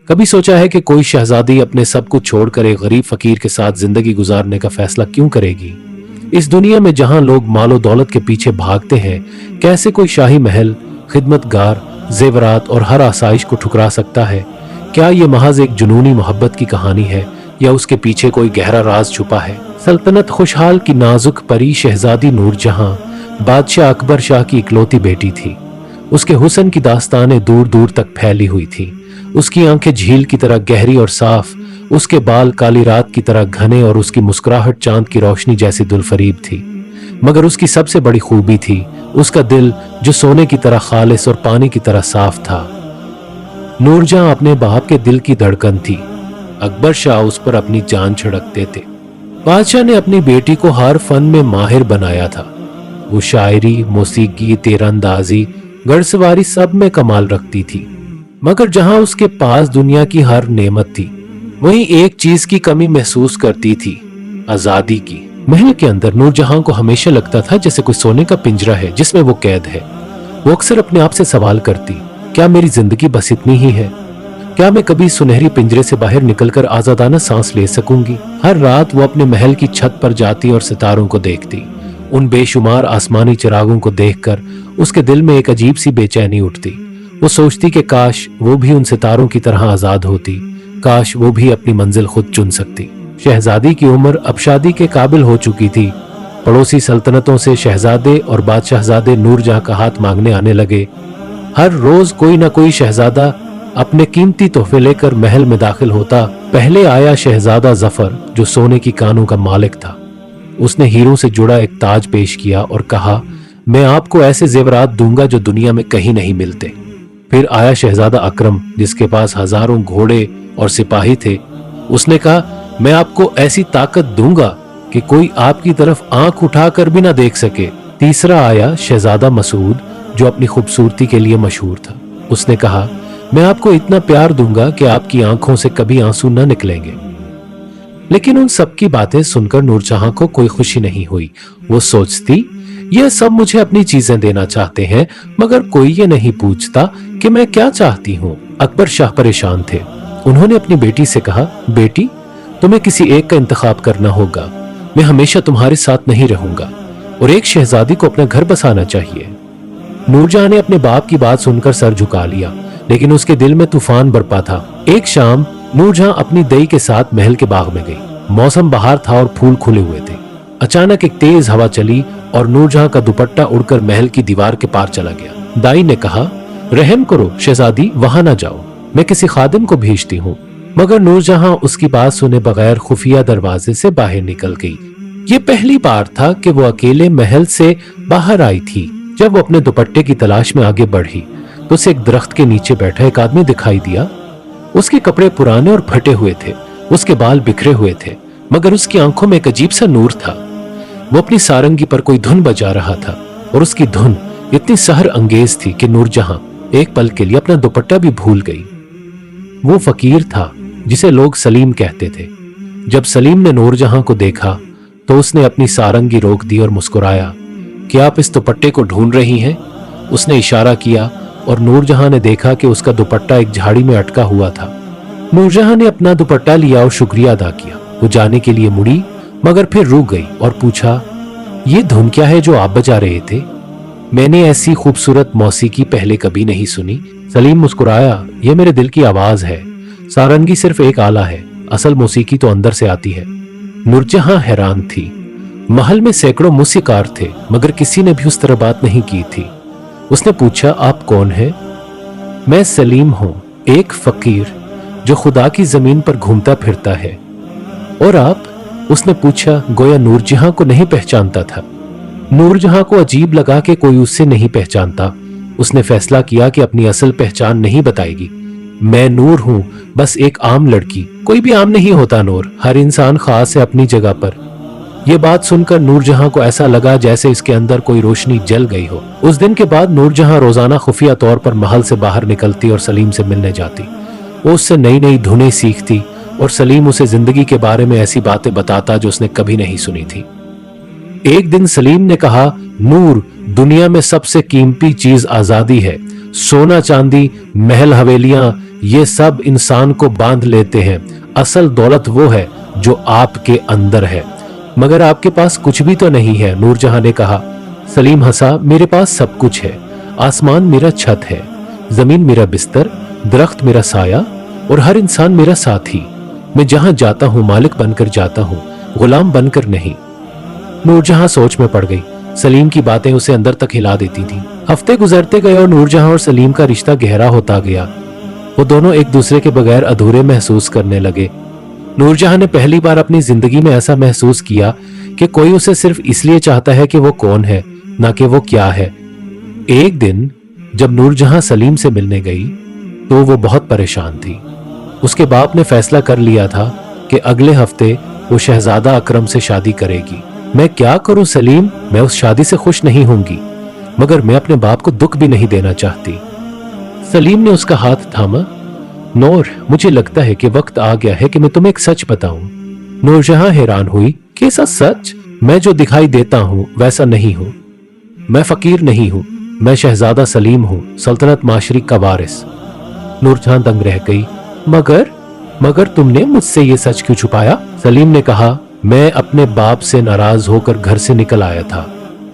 कभी सोचा है कि कोई शहजादी अपने सब कुछ छोड़कर एक गरीब फकीर के साथ जिंदगी गुजारने का फैसला क्यों करेगी? इस दुनिया में जहां लोग मालो दौलत के पीछे भागते हैं, कैसे कोई शाही महल, खिदमतगार, जेवरात और हर आसाइश को ठुकरा सकता है? क्या ये महज एक जुनूनी मोहब्बत की कहानी है या उसके पीछे कोई गहरा राज छुपा है? सल्तनत खुशहाल की नाजुक परी शहजादी नूरजहां बादशाह अकबर शाह की इकलौती बेटी थी। उसके हुस्न की दास्तानें दूर दूर तक फैली हुई थी। उसकी आंखें झील की तरह गहरी और साफ, उसके बाल काली रात की तरह घने और उसकी मुस्कुराहट चांद की रोशनी जैसी दुलफरीब थी। मगर उसकी सबसे बड़ी खूबी थी उसका दिल, जो सोने की तरह खालिस और पानी की तरह साफ था। नूरजहां अपने बाप के दिल की धड़कन थी। अकबर शाह उस पर अपनी जान छिड़कते थे। बादशाह ने अपनी बेटी को हर फन में माहिर बनाया था। वो शायरी, मौसीकी, तीरंदाजी, घड़सवारी सब में कमाल रखती थी। मगर जहां उसके पास दुनिया की हर नेमत थी, वहीं एक चीज की कमी महसूस करती थी, आजादी की। महल के अंदर नूरजहां को हमेशा लगता था जैसे कोई सोने का पिंजरा है जिसमें वो कैद है। वो अक्सर अपने आप से सवाल करती, क्या मेरी जिंदगी बस इतनी ही है? क्या मैं कभी सुनहरी पिंजरे से बाहर निकलकर आजादाना सांस ले सकूंगी? हर रात वो अपने महल की छत पर जाती और सितारों को देखती। उन बेशुमार आसमानी चिरागों को देखकर उसके दिल में एक अजीब सी बेचैनी उठती। वो सोचती कि काश वो भी उन सितारों की तरह आजाद होती, काश वो भी अपनी मंजिल खुद चुन सकती। शहजादी की उम्र अब शादी के काबिल हो चुकी थी। पड़ोसी सल्तनतों से शहजादे और बादशाहजादे नूरजहां का हाथ मांगने आने लगे। हर रोज कोई ना कोई शहजादा अपने कीमती तोहफे लेकर महल में दाखिल होता। पहले आया शहजादा जफर, जो सोने की कानों का मालिक था। उसने हीरों से जुड़ा एक ताज पेश किया और कहा, मैं आपको ऐसे जेवरात दूंगा जो दुनिया में कहीं नहीं मिलते। फिर आया शहजादा अकरम, जिसके पास हजारों घोड़े और सिपाही थे। उसने कहा, मैं आपको ऐसी ताकत दूंगा कि कोई आपकी तरफ आंख उठाकर भी ना देख सके। तीसरा आया शहजादा मसूद, जो अपनी खूबसूरती के लिए मशहूर था। उसने कहा, मैं आपको इतना प्यार दूंगा कि आपकी आंखों से कभी आंसू न निकलेंगे। लेकिन उन सब की बातें सुनकर नूरजहां को कोई खुशी नहीं हुई। वो सोचती, यह सब मुझे अपनी चीजें देना चाहते हैं, मगर कोई ये नहीं पूछता कि मैं क्या चाहती हूँ। अकबर शाह परेशान थे। उन्होंने अपनी बेटी से कहा, बेटी, तुम्हें किसी एक का इंतखाब करना होगा। मैं हमेशा तुम्हारे साथ नहीं रहूंगा और एक शहजादी को अपना घर बसाना चाहिए। नूरजहां ने अपने बाप की बात सुनकर सर झुका लिया, लेकिन उसके दिल में तूफान बरपा था। एक शाम नूरजहां अपनी दई के साथ महल के बाग में गई। मौसम बहार था और फूल खुले हुए थे। अचानक एक तेज हवा चली और नूरजहां का दुपट्टा उड़कर महल की दीवार के पार चला गया। दाई ने कहा, रहम करो शहजादी, वहां ना जाओ, मैं किसी खादिम को भेजती हूँ। मगर नूरजहां उसकी बात सुने बगैर खुफिया दरवाजे से बाहर निकल गई। ये पहली बार था कि वो अकेले महल से बाहर आई थी। जब वो अपने दुपट्टे की तलाश में आगे बढ़ी तो उसे एक दरख्त के नीचे बैठा एक आदमी दिखाई दिया। उसके कपड़े पुराने और फटे हुए थे, उसके बाल बिखरे हुए थे, मगर उसकी आंखों में एक अजीब सा नूर था। वो अपनी सारंगी पर कोई धुन बजा रहा था और उसकी धुन इतनी सहर अंगेज थी कि नूरजहां एक पल के लिए अपना दुपट्टा भी भूल गई। वो फकीर था जिसे लोग सलीम कहते थे। जब सलीम ने नूरजहां को देखा तो उसने अपनी सारंगी रोक दी और मुस्कुराया, क्या आप इस दुपट्टे को ढूंढ रही हैं? उसने इशारा किया और नूरजहां ने देखा कि उसका दुपट्टा एक झाड़ी में अटका हुआ था। नूरजहां ने अपना दुपट्टा लिया और शुक्रिया अदा किया। वो जाने के लिए मुड़ी, मगर फिर रुक गई और पूछा, ये धुन क्या है जो आप बजा रहे थे? मैंने ऐसी खूबसूरत मौसीकी पहले कभी नहीं सुनी। सलीम मुस्कुराया, यह मेरे दिल की आवाज है। सारंगी सिर्फ एक आला है, असल मौसीकी तो अंदर से आती है। नूरजहां हैरान थी। महल में सैकड़ों मौसीकार थे, मगर किसी ने भी उस तरह बात नहीं की थी। उसने पूछा, आप कौन हैं? मैं सलीम हूं, एक फकीर जो खुदा की जमीन पर घूमता फिरता है। और आप? उसने पूछा, गोया नूरजहां को नहीं पहचानता था। नूरजहां को अजीब लगा कि कोई उससे नहीं पहचानता। उसने फैसला किया कि अपनी असल पहचान नहीं बताएगी। मैं नूर हूं, बस एक आम लड़की। कोई भी आम नहीं होता नूर, हर इंसान खास है अपनी जगह पर। यह बात सुनकर नूरजहां को ऐसा लगा जैसे इसके अंदर कोई रोशनी जल गई हो। उस दिन के बाद नूरजहां रोजाना खुफिया तौर पर महल से बाहर निकलती और सलीम से मिलने जाती। वो उससे नई नई धुनें सीखती और सलीम उसे जिंदगी के बारे में ऐसी बातें बताता जो उसने कभी नहीं सुनी थी। एक दिन सलीम ने कहा, नूर, दुनिया में सबसे कीमती चीज आजादी है। सोना चांदी, महल हवेलियां ये सब इंसान को बांध लेते हैं। असल दौलत वो है जो आपके अंदर है, मगर आपके पास कुछ भी तो नहीं है। नूरजहां ने कहा। सलीम हंसा। मेरे पास सब कुछ है। आसमान मेरा छत है, जमीन मेरा बिस्तर, दरख्त मेरा साया और हर इंसान मेरा साथी। मैं जहां जाता हूं मालिक बनकर जाता हूं, गुलाम बनकर नहीं। नूरजहां सोच में पड़ गई। सलीम की बातें उसे अंदर तक हिला देती थी। हफ्ते गुजरते गए और नूरजहां और सलीम का रिश्ता गहरा होता गया। वो दोनों एक दूसरे के बगैर अधूरे महसूस करने लगे। नूरजहां ने पहली बार अपनी जिंदगी में ऐसा महसूस किया कि कोई उसे सिर्फ इसलिए चाहता है कि वो कौन है, ना कि वो क्या है। एक दिन जब नूरजहां सलीम से मिलने गई तो वो बहुत परेशान थी। उसके बाप ने फैसला कर लिया था कि अगले हफ्ते वो शहजादा अकरम से शादी करेगी। मैं क्या करूं सलीम, मैं उस शादी से खुश नहीं होंगी, मगर मैं अपने बाप को दुख भी नहीं देना चाहती। सलीम ने उसका हाथ थामा। नूर, मुझे लगता है कि वक्त आ गया है कि मैं तुम्हें एक सच बताऊं। नूरजहां हैरान हुई। कैसा सच? मैं जो दिखाई देता हूं वैसा नहीं हूं। मैं फकीर नहीं हूं, मैं शहजादा सलीम हूं, सल्तनत माशरिक का वारिस। नूरजहां दंग रह गई। मगर तुमने मुझसे ये सच क्यों छुपाया? सलीम ने कहा, मैं अपने बाप से नाराज होकर घर से निकल आया था।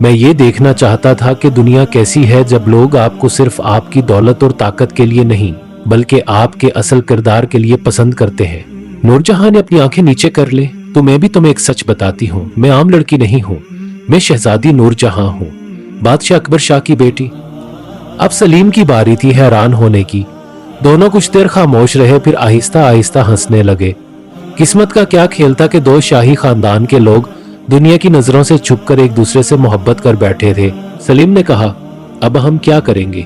मैं ये देखना चाहता था कि दुनिया कैसी है जब लोग आपको सिर्फ आपकी दौलत और ताकत के लिए नहीं, बल्कि आपके असल किरदार के लिए पसंद करते हैं। नूरजहां ने अपनी आंखें नीचे कर ली। तो मैं भी तुम्हें एक सच बताती हूँ, मैं आम लड़की नहीं हूँ, मैं शहजादी नूरजहां हूँ, बादशाह अकबर शाह की बेटी। अब सलीम की बारी थी हैरान होने की। दोनों कुछ देर खामोश रहे, फिर आहिस्ता आहिस्ता हंसने लगे। किस्मत का क्या खेल था कि दो शाही खानदान के लोग दुनिया की नजरों से छुपकर एक दूसरे से मोहब्बत कर बैठे थे। सलीम ने कहा, अब हम क्या करेंगे?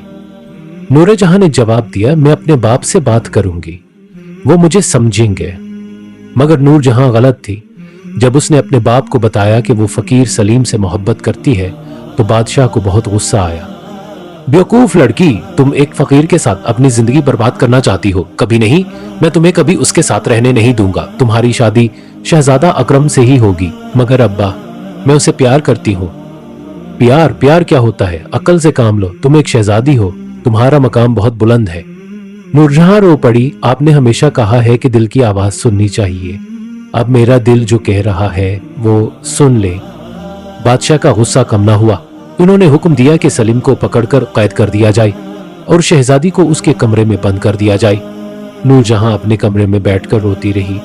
नूरजहां ने जवाब दिया, मैं अपने बाप से बात करूंगी, वो मुझे समझेंगे। मगर नूरजहां गलत थी। जब उसने अपने बाप को बताया कि वो फकीर सलीम से मोहब्बत करती है तो बादशाह को बहुत गुस्सा आया। बेवकूफ लड़की, तुम एक फकीर के साथ अपनी जिंदगी बर्बाद करना चाहती हो। कभी नहीं, मैं तुम्हें कभी उसके साथ रहने नहीं दूंगा। तुम्हारी शादी शहजादा अकरम से ही होगी। मगर अब्बा, मैं उसे प्यार करती हूँ। प्यार क्या होता है? अकल से काम लो। तुम एक शहजादी हो, तुम्हारा मकाम बहुत बुलंद है। नूरजहां रो पड़ी। आपने हमेशा कहा है कि दिल की आवाज सुननी चाहिए। अब मेरा दिल जो कह रहा है वो सुन ले। बादशाह का गुस्सा कम ना हुआ। उन्होंने हुक्म दिया कि सलीम को पकड़कर कैद कर दिया जाए और शहजादी को उसके कमरे में बंद कर दिया जाए। नूरजहां अपने कमरे में बैठकर रोती रही।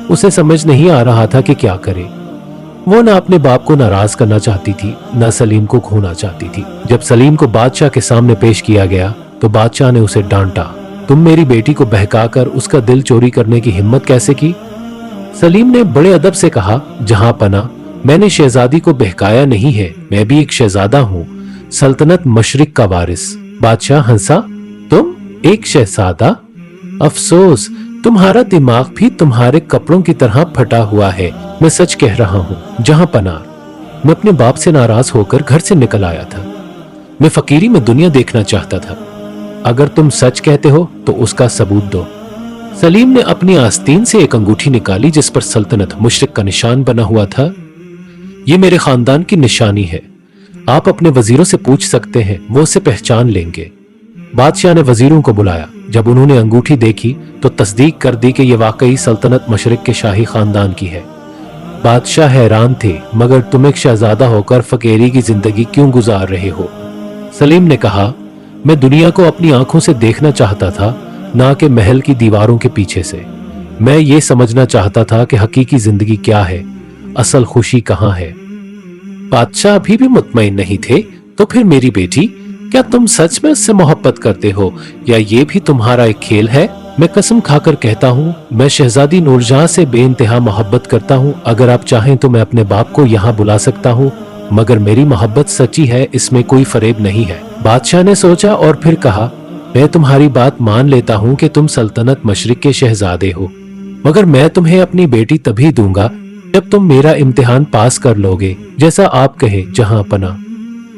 उसे समझ नहीं आ रहा था कि क्या करे। वो ना अपने बाप को नाराज करना चाहती थी, ना सलीम को खोना चाहती थी। जब सलीम को बादशाह के सामने पेश किया गया तो बादशाह ने उसे डांटा। तुम मेरी बेटी को बहकाकर उसका दिल चोरी करने की हिम्मत कैसे की? सलीम ने बड़े अदब से कहा, जहां पना, मैंने शहजादी को बहकाया नहीं है, मैं भी एक शहजादा हूँ, सल्तनत मशरिक का वारिस। बादशाह हंसा। तुम एक शहजादा? अफसोस, तुम्हारा दिमाग भी तुम्हारे कपड़ों की तरह फटा हुआ है। मैं सच कह रहा हूँ जहां पना, मैं अपने बाप से नाराज होकर घर से निकल आया था। मैं फकीरी में दुनिया देखना चाहता था। अगर तुम सच कहते हो तो उसका सबूत दो। सलीम ने अपनी आस्तीन से एक अंगूठी निकाली जिस पर सल्तनत मुशरिक का निशान बना हुआ था। ये मेरे खानदान की निशानी है, आप अपने वजीरों से पूछ सकते हैं, वो उसे पहचान लेंगे। बादशाह ने वजीरों को बुलाया। जब उन्होंने अंगूठी देखी तो तस्दीक कर दी कि यह वाकई सल्तनत मशरिक के शाही खानदान की है। बादशाह हैरान थे, मगर तुम एक शहजादा होकर फकीरी की जिंदगी क्यों गुजार रहे हो? सलीम ने कहा, मैं दुनिया को अपनी आंखों से देखना चाहता था, ना कि महल की दीवारों के पीछे से। मैं ये समझना चाहता था कि हकीकी जिंदगी क्या है, असल खुशी कहाँ है। बादशाह अभी भी मुतमईन नहीं थे। तो फिर मेरी बेटी, क्या तुम सच में उससे मोहब्बत करते हो या ये भी तुम्हारा एक खेल है? मैं कसम खाकर कहता हूँ, मैं शहजादी नूरजहां से बेइंतहा मोहब्बत करता हूँ। अगर आप चाहें तो मैं अपने बाप को यहाँ बुला सकता हूँ, मगर मेरी मोहब्बत सच्ची है, इसमें कोई फरेब नहीं है। बादशाह ने सोचा और फिर कहा, मैं तुम्हारी बात मान लेता हूँ कि तुम सल्तनत मशरिक के शहजादे हो, मगर मैं तुम्हें अपनी बेटी तभी दूंगा जब तुम मेरा इम्तिहान पास कर लोगे, जैसा आप कहे जहां पना।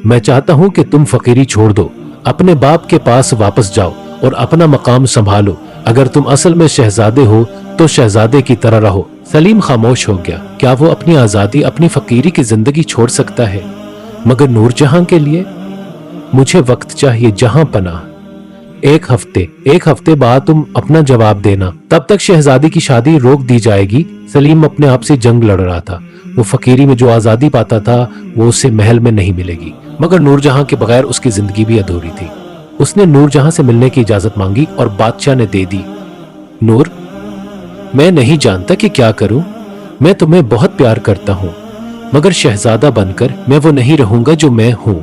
मैं चाहता हूं कि तुम फकीरी छोड़ दो, अपने बाप के पास वापस जाओ और अपना मकाम संभालो। अगर तुम असल में शहजादे हो तो शहजादे की तरह रहो। सलीम खामोश हो गया। क्या वो अपनी आजादी, अपनी फकीरी की जिंदगी छोड़ सकता है? मगर नूरजहां के लिए? मुझे वक्त चाहिए जहां पना, एक हफ्ते बाद तुम अपना जवाब देना, तब तक शहजादी की शादी रोक दी जाएगी। सलीम अपने आप से जंग लड़ रहा था। वो फकीरी में जो आजादी पाता था वो उसे महल में नहीं मिलेगी, मगर नूरजहां के बगैर उसकी जिंदगी भी अधूरी थी। उसने नूरजहां से मिलने की इजाजत मांगी और बादशाह ने दे दी। नूर, मैं नहीं जानता कि क्या करूं। मैं तुम्हें बहुत प्यार करता हूं, मगर शहजादा बनकर मैं वो नहीं रहूंगा जो मैं हूं।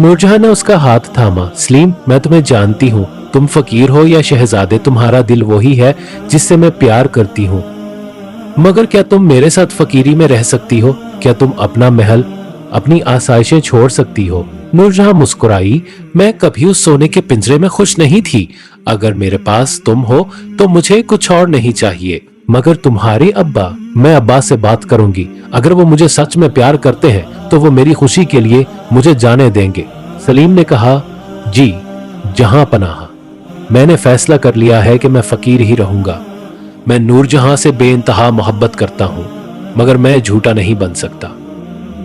नूरजहां ने उसका हाथ थामा। सलीम, मैं तुम्हें जानती हूं, तुम फकीर हो या शहजादे, तुम्हारा दिल वही है जिससे मैं प्यार करती हूं। मगर क्या तुम मेरे साथ फकीरी में रह सकती हो? क्या तुम अपना महल, अपनी आसाइशें छोड़ सकती हो? नूरजहां मुस्कुराई। मैं कभी उस सोने के पिंजरे में खुश नहीं थी। अगर मेरे पास तुम हो तो मुझे कुछ और नहीं चाहिए। मगर तुम्हारे अब्बा, मैं अब्बा से बात करूंगी। अगर वो मुझे सच में प्यार करते हैं तो वो मेरी खुशी के लिए मुझे जाने देंगे। सलीम ने कहा, जी जहां पनाह, मैंने फैसला कर लिया है कि मैं फकीर ही रहूंगा। मैं नूरजहां से बेइंतहा मोहब्बत करता हूं, मगर मैं झूठा नहीं बन सकता।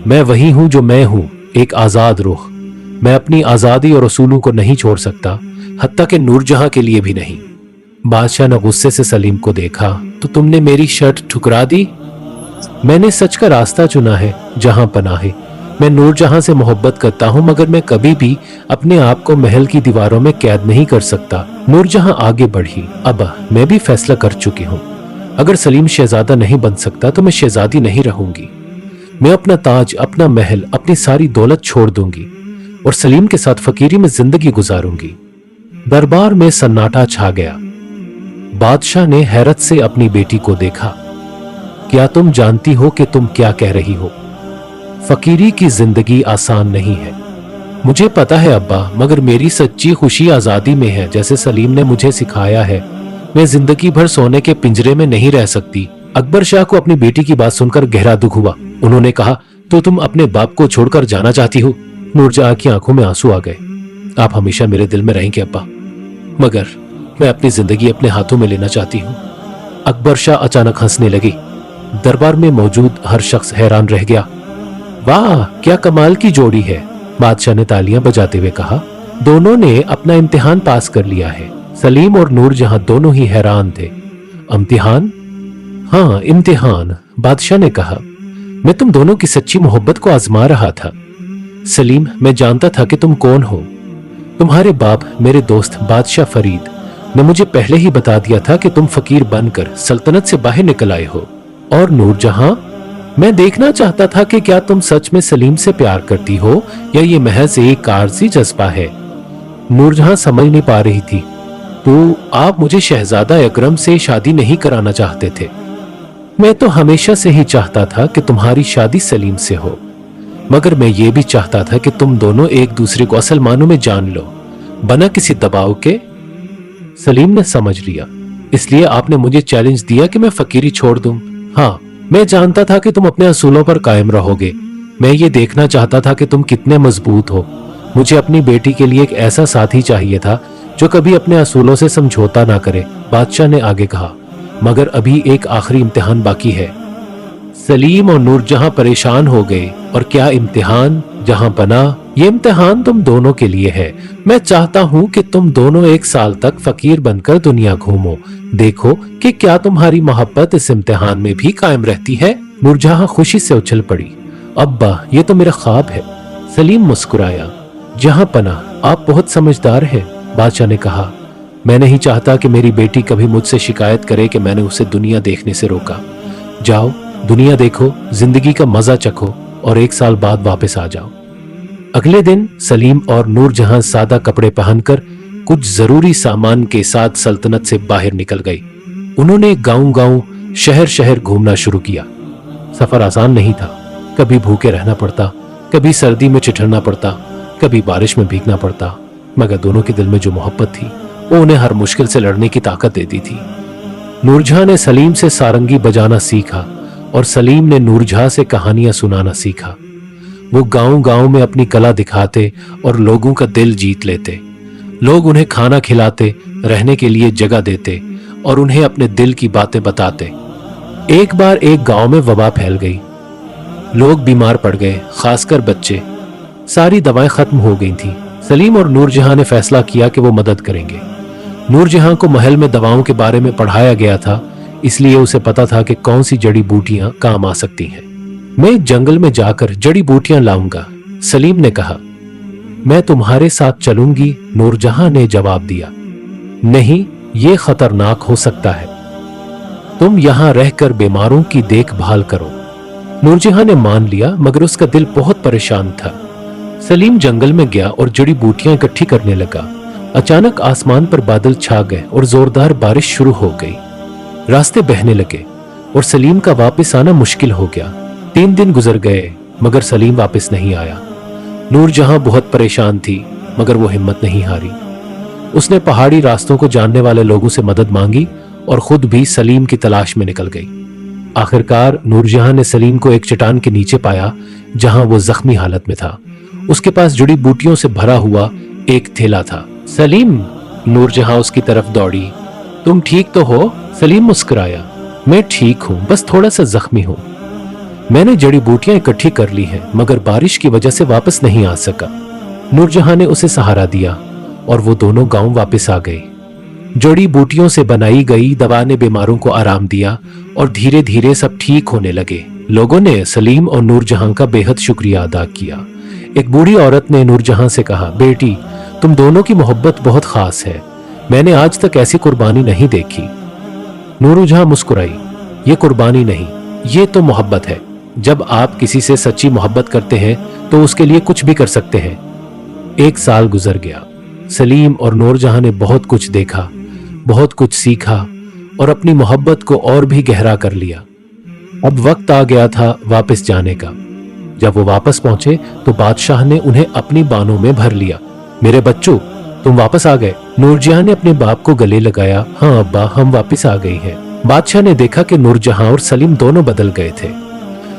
मैं वही हूं जो मैं हूं, एक आजाद रूह। मैं अपनी आजादी और उसूलों को नहीं छोड़ सकता, हत्ता कि नूरजहां के लिए भी नहीं। बादशाह ने गुस्से से सलीम को देखा। तो तुमने मेरी शर्त ठुकरा दी? मैंने सच का रास्ता चुना है जहां पनाहे। मैं नूरजहां से मोहब्बत करता हूं, मगर मैं कभी भी अपने आप को महल की दीवारों में कैद नहीं कर सकता। नूरजहां आगे बढ़ी। अब मैं भी फैसला कर चुकी हूं। अगर सलीम शहजादा नहीं बन सकता तो मैं शहजादी नहीं रहूंगी। मैं अपना ताज, अपना महल, अपनी सारी दौलत छोड़ दूंगी और सलीम के साथ फकीरी में जिंदगी गुजारूंगी। दरबार में सन्नाटा छा गया। बादशाह ने हैरत से अपनी बेटी को देखा। क्या तुम जानती हो कि तुम क्या कह रही हो? फकीरी की जिंदगी आसान नहीं है। मुझे पता है अब्बा, मगर मेरी सच्ची खुशी आजादी में है, जैसे सलीम ने मुझे सिखाया है। मैं जिंदगी भर सोने के पिंजरे में नहीं रह सकती। अकबर शाह को अपनी बेटी की बात सुनकर गहरा दुख हुआ। उन्होंने कहा, तो तुम अपने बाप को छोड़कर जाना चाहती हो? नूरजहां की आंखों में आंसू आ गए। आप हमेशा मेरे दिल में रहेंगे अब्बा, मगर मैं अपनी जिंदगी अपने हाथों में लेना चाहती हूँ। अकबर शाह अचानक हंसने लगी। दरबार में मौजूद हर शख्स हैरान रह गया। वाह, क्या कमाल की जोड़ी है, बादशाह ने तालियां बजाते हुए कहा। दोनों ने अपना इम्तिहान पास कर लिया है। सलीम और नूरजहां दोनों ही हैरान थे। इम्तिहान? हाँ, इम्तिहान, बादशाह ने कहा। मैं तुम दोनों की सच्ची मोहब्बत को आजमा रहा था। सलीम, मैं जानता था कि तुम कौन हो। तुम्हारे बाप, मेरे दोस्त बादशाह फरीद ने मुझे पहले ही बता दिया था कि तुम फकीर बनकर सल्तनत से बाहर निकल आए हो। और नूरजहां, मैं देखना चाहता था कि क्या तुम सच में सलीम से प्यार करती हो या ये महज एक आरज़ी जज्बा है। नूरजहां समझ नहीं पा रही थी। तो आप मुझे शहजादा अकरम से शादी नहीं कराना चाहते थे? मैं तो हमेशा से ही चाहता था कि तुम्हारी शादी सलीम से हो, मगर मैं ये भी चाहता था कि तुम दोनों एक दूसरे को असल मानों में जान लो, बना किसी दबाव के। सलीम ने समझ लिया, इसलिए आपने मुझे चैलेंज दिया कि मैं फकीरी छोड़ दूं। हाँ, मैं जानता था कि तुम अपने असूलों पर कायम रहोगे। मैं ये देखना चाहता था कि तुम कितने मजबूत हो। मुझे अपनी बेटी के लिए एक ऐसा साथी चाहिए था जो कभी अपने असूलों से समझौता ना करे। बादशाह ने आगे कहा, मगर अभी एक आखिरी इम्तिहान बाकी है। सलीम और नूरजहां परेशान हो गए। और क्या इम्तिहान? जहां पनाह, ये इम्तिहान तुम दोनों के लिए है। मैं चाहता हूं कि तुम दोनों 1 साल तक फकीर बनकर दुनिया घूमो। देखो कि क्या तुम्हारी मोहब्बत इस इम्तिहान में भी कायम रहती है। नूरजहां खुशी से उछल पड़ी। अब्बा, ये तो मेरा ख्वाब है। सलीम मुस्कुराया। जहां पनाह, आप बहुत समझदार हैं, बादशाह ने कहा। मैं नहीं चाहता कि मेरी बेटी कभी मुझसे शिकायत करे कि मैंने उसे दुनिया देखने से रोका। जाओ, दुनिया देखो, जिंदगी का मजा चखो और 1 साल बाद वापस आ जाओ। अगले दिन सलीम और नूरजहां सादा कपड़े पहनकर कुछ जरूरी सामान के साथ सल्तनत से बाहर निकल गई। उन्होंने गांव-गांव, शहर-शहर घूमना शुरू किया। सफर आसान नहीं था। कभी भूखे रहना पड़ता, कभी सर्दी में ठिठुरना पड़ता, कभी बारिश में भीगना पड़ता, मगर दोनों के दिल में जो मोहब्बत थी वो उन्हें हर मुश्किल से लड़ने की ताकत देती थी। नूरजहां ने सलीम से सारंगी बजाना सीखा और सलीम ने नूरजहां से कहानियां सुनाना सीखा। वो गांव-गांव में अपनी कला दिखाते और लोगों का दिल जीत लेते। लोग उन्हें खाना खिलाते, रहने के लिए जगह देते और उन्हें अपने दिल की बातें बताते। एक बार एक गांव में वबा फैल गई। लोग बीमार पड़ गए, खासकर बच्चे। सारी दवाएं खत्म हो गई थी। सलीम और नूरजहां ने फैसला किया कि वो मदद करेंगे। नूरजहां को महल में दवाओं के बारे में पढ़ाया गया था, इसलिए उसे पता था कि कौन सी जड़ी बूटियां काम आ सकती हैं। मैं जंगल में जाकर जड़ी बूटियां लाऊंगा, सलीम ने कहा। मैं तुम्हारे साथ चलूंगी, नूरजहां ने जवाब दिया। नहीं, ये खतरनाक हो सकता है। तुम यहां रहकर बीमारों की देखभाल करो। नूरजहां ने मान लिया, मगर उसका दिल बहुत परेशान था। सलीम जंगल में गया और जड़ी बूटियां इकट्ठी करने लगा। अचानक आसमान पर बादल छा गए और जोरदार बारिश शुरू हो गई। रास्ते बहने लगे और सलीम का वापस आना मुश्किल हो गया। 3 दिन गुजर गए, मगर सलीम वापस नहीं आया। नूरजहां बहुत परेशान थी, मगर वो हिम्मत नहीं हारी। उसने पहाड़ी रास्तों को जानने वाले लोगों से मदद मांगी और खुद भी सलीम की तलाश में निकल गई। आखिरकार नूरजहां ने सलीम को एक चट्टान के नीचे पाया, जहां वो जख्मी हालत में था। उसके पास जड़ी बूटियों से भरा हुआ एक थैला था। सलीम, नूरजहां उसकी तरफ दौड़ी। तुम ठीक तो हो? सलीम मुस्कुराया। मैं ठीक हूं, बस थोड़ा सा जख्मी हूं। मैंने जड़ी बूटियां इकट्ठी कर ली हैं, मगर बारिश की वजह से वापस नहीं आ सका। नूरजहां ने उसे सहारा दिया और वो दोनों गांव वापस आ गए। जड़ी बूटियों से बनाई गई दवा ने बीमारों को आराम दिया और धीरे धीरे सब ठीक होने लगे। लोगों ने सलीम और नूरजहां का बेहद शुक्रिया अदा किया। एक बूढ़ी औरत ने नूरजहां से कहा, बेटी, तुम दोनों की मोहब्बत बहुत खास है। मैंने आज तक ऐसी कुर्बानी नहीं देखी। नूरजहां मुस्कुराई। ये कुर्बानी नहीं, ये तो मोहब्बत है। जब आप किसी से सच्ची मोहब्बत करते हैं तो उसके लिए कुछ भी कर सकते हैं। 1 साल गुजर गया। सलीम और नूरजहां ने बहुत कुछ देखा, बहुत कुछ सीखा और अपनी मोहब्बत को और भी गहरा कर लिया। अब वक्त आ गया था वापस जाने का। जब वो वापस पहुंचे तो बादशाह ने उन्हें अपनी बानों में भर लिया। मेरे बच्चों, तुम वापस आ गए। नूरजहां ने अपने बाप को गले लगाया। हाँ अब्बा, हम वापस आ गए हैं। बादशाह ने देखा कि नूरजहां और सलीम दोनों बदल गए थे।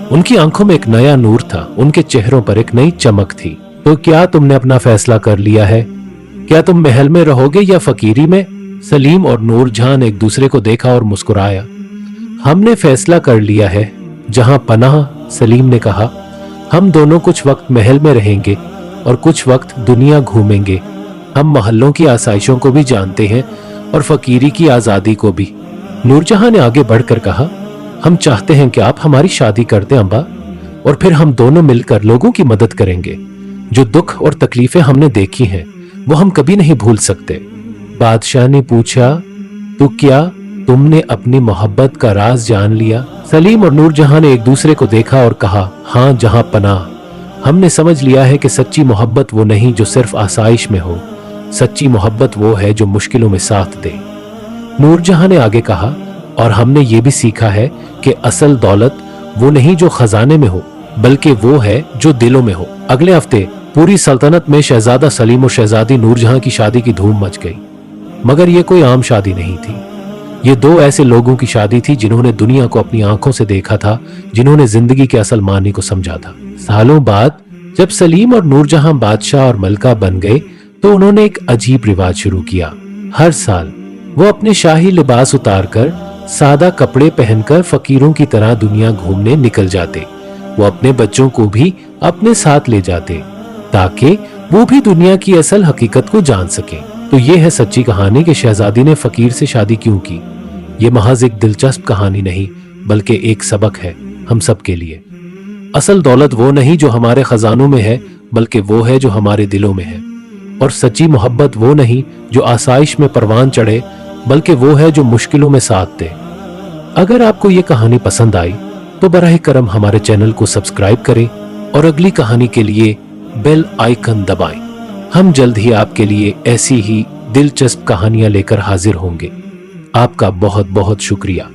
उनकी आंखों में एक नया नूर था, उनके चेहरों पर एक नई चमक थी। तो क्या तुमने अपना फैसला कर लिया है? क्या तुम महल में रहोगे या फकीरी में? सलीम और नूरजहां ने एक दूसरे को देखा और मुस्कुराया। हमने फैसला कर लिया है, जहां पनाह, सलीम ने कहा। हम दोनों कुछ वक्त महल में रहेंगे और कुछ वक्त दुनिया घूमेंगे। हम मोहल्लों की आसाइशों को भी जानते हैं और फकीरी की आजादी को भी। नूरजहां ने आगे बढ़कर कहा, हम चाहते हैं कि आप हमारी शादी कर दें अब्बा, और फिर हम दोनों मिलकर लोगों की मदद करेंगे। जो दुख और तकलीफें हमने देखी हैं वो हम कभी नहीं भूल सकते। बादशाह ने पूछा, तो क्या तुमने अपनी मोहब्बत का राज जान लिया? सलीम और नूरजहां ने एक दूसरे को देखा और कहा, हाँ जहां पनाह, हमने समझ लिया है कि सच्ची मोहब्बत वो नहीं जो सिर्फ आसाइश में हो। सच्ची मोहब्बत वो है जो मुश्किलों में साथ दे। नूरजहां ने आगे कहा, और हमने ये भी सीखा है कि असल दौलत वो नहीं जो खजाने में हो, बल्कि वो है जो दिलों में हो। अगले हफ्ते पूरी सल्तनत में शहजादा सलीम और शहजादी नूरजहां की शादी की धूम मच गई। मगर ये कोई आम शादी नहीं थी। ये 2 ऐसे लोगों की शादी थी जिन्होंने दुनिया को अपनी आंखों से देखा था, जिन्होंने जिंदगी के असल मानी को समझा था। सालों बाद जब सलीम और नूरजहां बादशाह और मलका बन गए तो उन्होंने एक अजीब रिवाज शुरू किया। हर साल वो अपने शाही लिबास उतारकर, सादा कपड़े पहनकर फकीरों की तरह दुनिया घूमने निकल जाते। वो अपने बच्चों को भी अपने साथ ले जाते ताकि वो भी दुनिया की असल हकीकत को जान सके। तो ये है सच्ची कहानी कि शहजादी ने फकीर से शादी क्यों की। ये महज एक दिलचस्प कहानी नहीं, बल्कि एक सबक है हम सब के लिए। असल दौलत वो नहीं जो हमारे खजानों में है, बल्कि वो है जो हमारे दिलों में है। और सच्ची मोहब्बत वो नहीं जो आसाइश में परवान चढ़े, बल्कि वो है जो मुश्किलों में साथ दे। अगर आपको ये कहानी पसंद आई तो बराह करम हमारे चैनल को सब्सक्राइब करें और अगली कहानी के लिए बेल आइकन दबाएं। हम जल्द ही आपके लिए ऐसी ही दिलचस्प कहानियां लेकर हाजिर होंगे। आपका बहुत बहुत शुक्रिया।